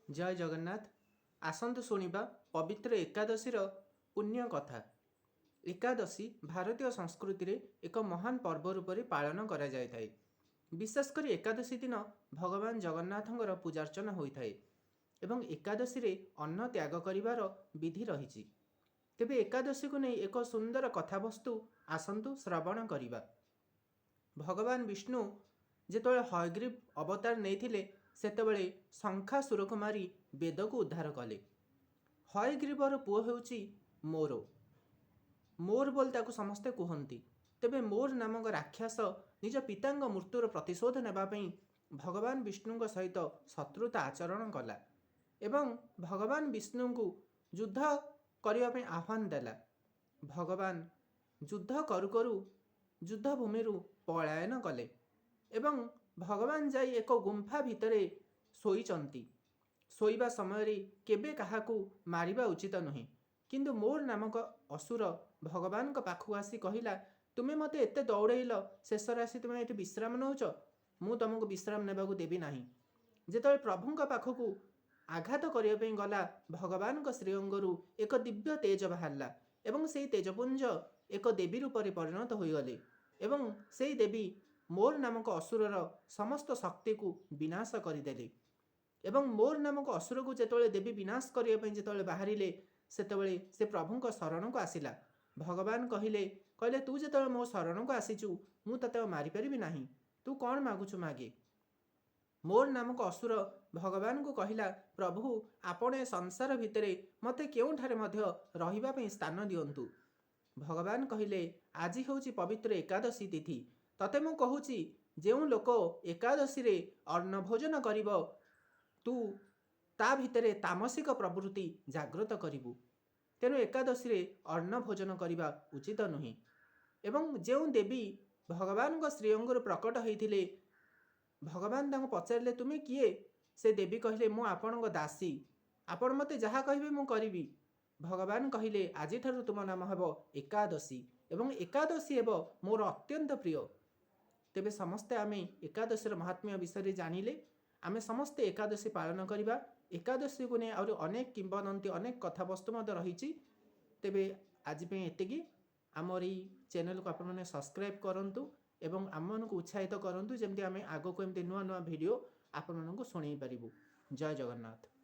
जय जगन्नाथ। आसंतु शुणिबा पवित्र एकादशीर पुण्य कथा। एकादशी भारतीय संस्कृति रे एक महान पर्व रूप से पालन करा जाय थाए। विशेषकर एकादशी दिन भगवान जगन्नाथंकर पूजार्चना होता है एवं एकादशी रे अन्न त्याग करिवार विधि रही। तेबे एकादशी को नहीं एक सुंदर कथावस्तु आसंतु श्रवण करिबा। भगवान विष्णु जेतबेले हयग्रीव अवतार नहीं सेतबेले शंखासुर को मारी वेद को उद्धार कले। हयग्रीवर पुओ हेउची मोर। मोर बोल ताकू समस्ते कहती। तेबे मोर नामक राक्षस निज पितांग मृत्युर प्रतिशोध नेबापी भगवान विष्णु सहित शत्रुता आचरण कला एवं भगवान विष्णु को युद्ध करने आह्वान देला। भगवान युद्ध करू करू युद्ध भूमि पलायन कले एवं भगवान जाई एक गुंफा भितरे शोईचंती। शोइबा समय केबे काहाकू मारिबा उचित नुहे, किंतु मोर नामक असुर भगवान को पाखु आसी कहिला, तुमे मते एते दौड़ेल शेष राशि तुम ये विश्राम नौच, मु तुमको विश्राम नेबाकू देबी नाही। जेतबेले प्रभुंक पाखकू आघात करने गला भगवान को श्रीअंगरू एक दिव्य तेज बाहरला एवं से तेजपुंज एक देवी रूप में परिणत होगले एवं से देवी मोर नामक असुरर समस्त शक्ति को विनाश करदेले। एवं मोर नामक असुर को जेतबेले देवी विनाश करने जेतबेले बाहरिले सेतबेले से प्रभुंक शरण को आसिला। भगवान कहले तू जेतबेले मो शरण को आसीचु मु तते मारि परिबि नाही, तू कौन मागुचु मागे। मोर नामक असुर भगवान को कहिला, प्रभु आपण ए संसार भितरे मते केउठारे मध्य रहिबा पई स्थान दियंतु। भगवान कहले, आज होची पवित्र एकादशी तिथि, तते मु कहूची जेउ लोक एकादशी रे अन्न भोजन करिब तू ता भितरे तामसिक प्रवृत्ति जागृत करिबु। तेणु एकादशी रे अन्न भोजन करिबा उचित नुहे। एवं जेउ देवी भगवान को श्रीअंगरू प्रकट होइथिले भगवान तांको पचारे तुमे किए, से देवी कहले मु आपण दासी, आपण मते जहा कहिबे मु करिबी। भगवान कहले आज ठारू तुम नाम हेबो एकादशी एवं एकादशी हेबो मोर अत्यंत प्रिय। तेबे समस्ते आमे एकादशीर महात्म्य विषय जानिले, आमे समस्ते एकादशी पालन करिबा। एकादशी को नहीं आउरी अनेक किंवदंती अनेक कथावस्तु मध्य रही। तेबे आज पे एतिकी आमर ई चैनल को आपण सब्सक्राइब करंतु एवं आम मन को उत्साहित करंतु, जेमती आमे आगो को एमती नुआ नुआ वीडियो आपण मन को सुनाई पारिबु। जय जगन्नाथ।